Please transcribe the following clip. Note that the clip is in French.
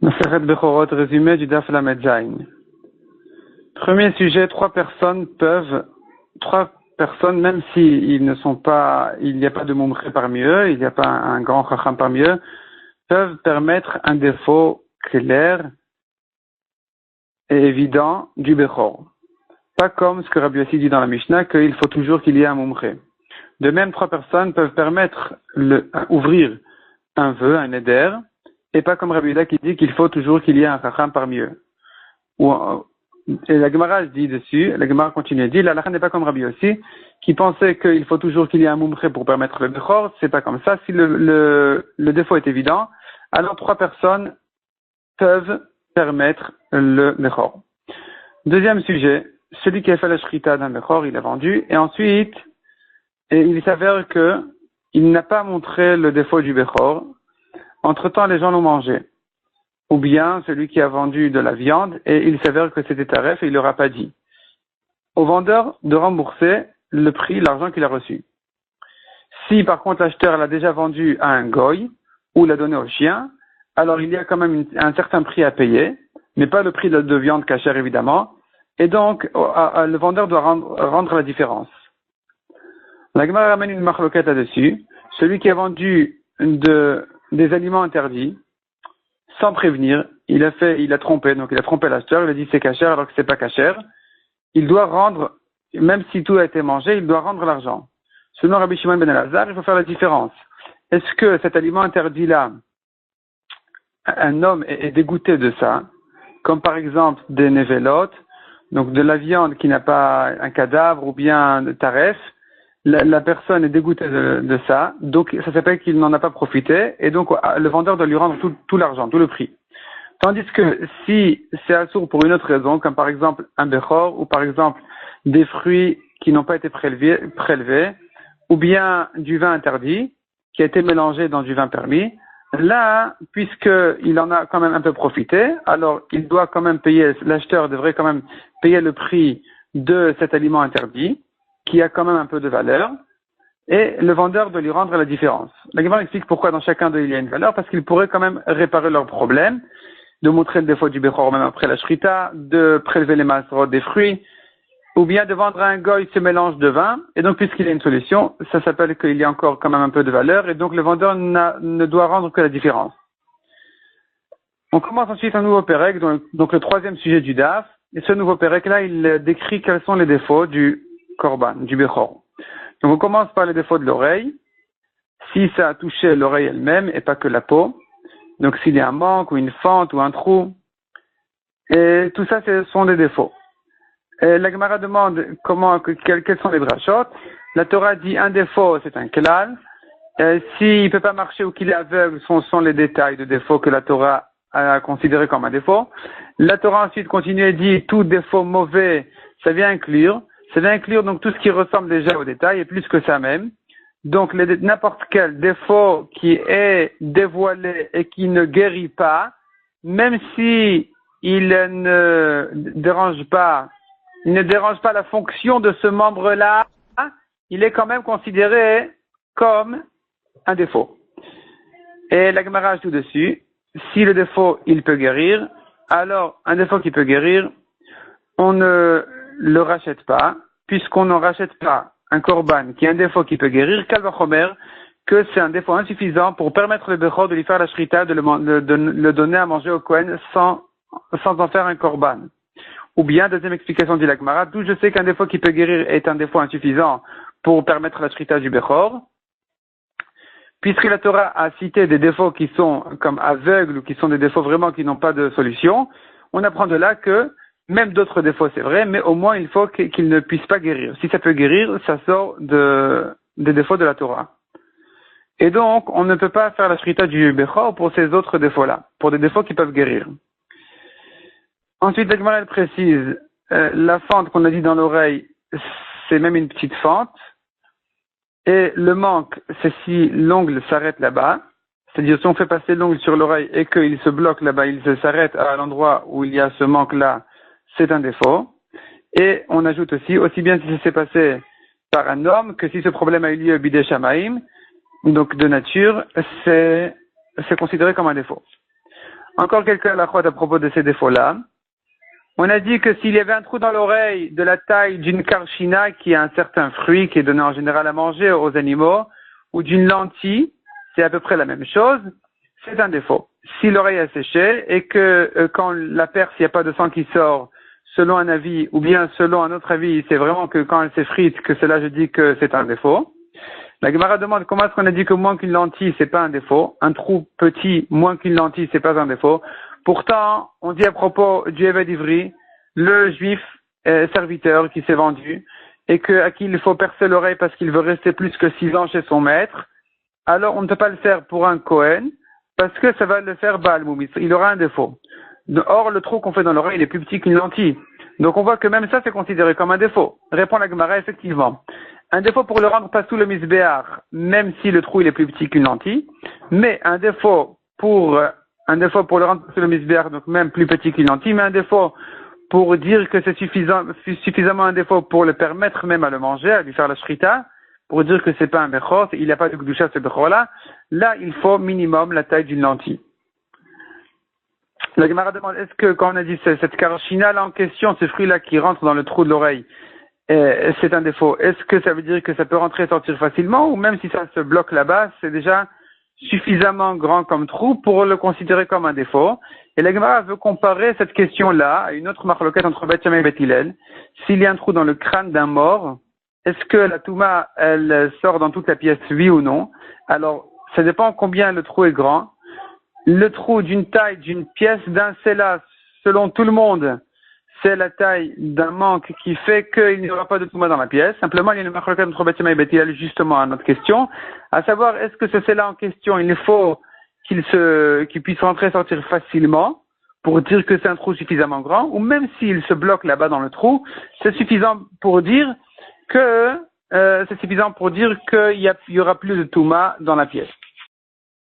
Masechet Bechorot, résumé du Daf Lamed Zayin. Premier sujet, trois personnes, même s'ils ne sont pas, il n'y a pas de mumche parmi eux, il n'y a pas un grand chacham parmi eux, peuvent permettre un défaut clair et évident du Bechor. Pas comme ce que Rabbi Yossi dit dans la Mishnah, qu'il faut toujours qu'il y ait un mumche. De même, trois personnes peuvent permettre ouvrir un vœu, un éder, et pas comme Rabbi Yehuda qui dit qu'il faut toujours qu'il y ait un chacham parmi eux. Et la Gemara dit dessus, la Gemara continue, dit, la halakha n'est pas comme Rabbi Yossi, qui pensait qu'il faut toujours qu'il y ait un mumche pour permettre le bechor, c'est pas comme ça. Si le défaut est évident, alors trois personnes peuvent permettre le bechor. Deuxième sujet, celui qui a fait la shrita d'un bechor, il a vendu, et ensuite, il s'avère que il n'a pas montré le défaut du bechor. Entre-temps, les gens l'ont mangé. Ou bien celui qui a vendu de la viande et il s'avère que c'était taref et il ne l'aura pas dit. Au vendeur de rembourser le prix, l'argent qu'il a reçu. Si par contre l'acheteur l'a déjà vendu à un goy ou l'a donné au chien, alors il y a quand même un certain prix à payer, mais pas le prix de viande cachère évidemment, et donc le vendeur doit rendre la différence. La Gemara ramène une marloquette là-dessus. Celui qui a vendu des aliments interdits, sans prévenir, il a trompé l'acheteur, il a dit c'est cachère alors que c'est pas cachère. Il doit rendre, même si tout a été mangé, il doit rendre l'argent. Selon Rabbi Shimon ben Elazar, il faut faire la différence. Est-ce que cet aliment interdit-là, un homme est dégoûté de ça, comme par exemple des névélotes, donc de la viande qui n'a pas un cadavre ou bien de taref, la personne est dégoûtée de ça, donc ça s'appelle qu'il n'en a pas profité, et donc le vendeur doit lui rendre tout l'argent, tout le prix. Tandis que si c'est assourd pour une autre raison, comme par exemple un bechor, ou par exemple des fruits qui n'ont pas été prélevés, ou bien du vin interdit, qui a été mélangé dans du vin permis, là, puisqu'il en a quand même un peu profité, alors il doit quand même payer, l'acheteur devrait quand même payer le prix de cet aliment interdit, qui a quand même un peu de valeur, et le vendeur doit lui rendre la différence. La Gemara explique pourquoi dans chacun d'eux il y a une valeur, parce qu'il pourrait quand même réparer leurs problèmes, de montrer le défaut du bechor même après la shrita, de prélever les masrot des fruits, ou bien de vendre à un goy ce mélange de vin, et donc puisqu'il y a une solution, ça s'appelle qu'il y a encore quand même un peu de valeur, et donc le vendeur ne doit rendre que la différence. On commence ensuite un nouveau pérec, donc le troisième sujet du DAF, et ce nouveau pérec là, il décrit quels sont les défauts du korban, du bechor. Donc on commence par les défauts de l'oreille, si ça a touché l'oreille elle-même et pas que la peau, donc s'il y a un manque ou une fente ou un trou, et tout ça ce sont des défauts. Et la Gemara demande quels sont les drachot. La Torah dit un défaut c'est un klal, s'il ne peut pas marcher ou qu'il est aveugle, ce sont les détails de défauts que la Torah a considéré comme un défaut. La Torah ensuite continue et dit tout défaut mauvais, ça vient inclure donc tout ce qui ressemble déjà au détail et plus que ça même. Donc n'importe quel défaut qui est dévoilé et qui ne guérit pas, même si il ne dérange pas la fonction de ce membre-là, il est quand même considéré comme un défaut. Et la Gemara ajoute dessus, si le défaut il peut guérir, alors un défaut qui peut guérir, on ne le rachète pas, puisqu'on ne rachète pas un korban qui est un défaut qui peut guérir, kal vachomer, que c'est un défaut insuffisant pour permettre le bechor de lui faire la shrita, de le donner à manger au Kohen sans en faire un korban. Ou bien, deuxième explication dit la Gemara, d'où je sais qu'un défaut qui peut guérir est un défaut insuffisant pour permettre la shrita du bechor, puisque la Torah a cité des défauts qui sont comme aveugles ou qui sont des défauts vraiment qui n'ont pas de solution, on apprend de là que même d'autres défauts, c'est vrai, mais au moins il faut qu'il ne puisse pas guérir. Si ça peut guérir, ça sort des défauts de la Torah. Et donc, on ne peut pas faire la shrita du bechor pour ces autres défauts-là, pour des défauts qui peuvent guérir. Ensuite, la Gemara elle précise, la fente qu'on a dit dans l'oreille, c'est même une petite fente, et le manque, c'est si l'ongle s'arrête là-bas, c'est-à-dire si on fait passer l'ongle sur l'oreille et qu'il se bloque là-bas, il s'arrête à l'endroit où il y a ce manque-là, c'est un défaut. Et on ajoute aussi bien si ça s'est passé par un homme que si ce problème a eu lieu bidei shamaim, donc de nature, c'est considéré comme un défaut. Encore quelques halakhot à propos de ces défauts-là. On a dit que s'il y avait un trou dans l'oreille de la taille d'une karshina, qui est un certain fruit qui est donné en général à manger aux animaux, ou d'une lentille, c'est à peu près la même chose, c'est un défaut. Si l'oreille a séché et que quand la perce, il n'y a pas de sang qui sort, selon un avis, ou bien selon un autre avis, c'est vraiment que quand elle s'effrite, que cela je dis que c'est un défaut. La Gemara demande comment est-ce qu'on a dit que moins qu'une lentille, c'est pas un défaut. Un trou petit, moins qu'une lentille, c'est pas un défaut. Pourtant, on dit à propos du Eved Ivri, le juif serviteur qui s'est vendu, et à qui il faut percer l'oreille parce qu'il veut rester plus que 6 ans chez son maître, alors on ne peut pas le faire pour un Kohen, parce que ça va le faire Baal Moumis. Il aura un défaut. Or, le trou qu'on fait dans l'oreille, il est plus petit qu'une lentille. Donc on voit que même ça, c'est considéré comme un défaut. Répond la Gemara, effectivement. Un défaut pour le rendre pas sous le misbéar, même si le trou il est plus petit qu'une lentille, mais un défaut pour le rendre sous le misbéar, donc même plus petit qu'une lentille, mais un défaut pour dire que c'est suffisamment un défaut pour le permettre même à le manger, à lui faire la shrita, pour dire que c'est pas un bechor, il n'y a pas de gdusha ce bechor-là, là il faut minimum la taille d'une lentille. La Gemara demande, est-ce que quand on a dit cette karshina là en question, ce fruit-là qui rentre dans le trou de l'oreille, c'est un défaut. Est-ce que ça veut dire que ça peut rentrer et sortir facilement, ou même si ça se bloque là-bas, c'est déjà suffisamment grand comme trou pour le considérer comme un défaut? Et la Gemara veut comparer cette question-là à une autre marloquette entre Beth Shammai et Beth Hillel. S'il y a un trou dans le crâne d'un mort, est-ce que la touma, elle sort dans toute la pièce, oui ou non? Alors, ça dépend combien le trou est grand. Le trou d'une taille, d'une pièce d'un séla, selon tout le monde, c'est la taille d'un manque qui fait qu'il n'y aura pas de touma dans la pièce. Simplement, il y a une marloquette entre Beth Shammai et Beth Hillel justement à notre question, à savoir, est-ce que ce séla en question, il faut qu'il puisse rentrer et sortir facilement pour dire que c'est un trou suffisamment grand, ou même s'il se bloque là-bas dans le trou, c'est suffisant pour dire qu'il y aura plus de touma dans la pièce.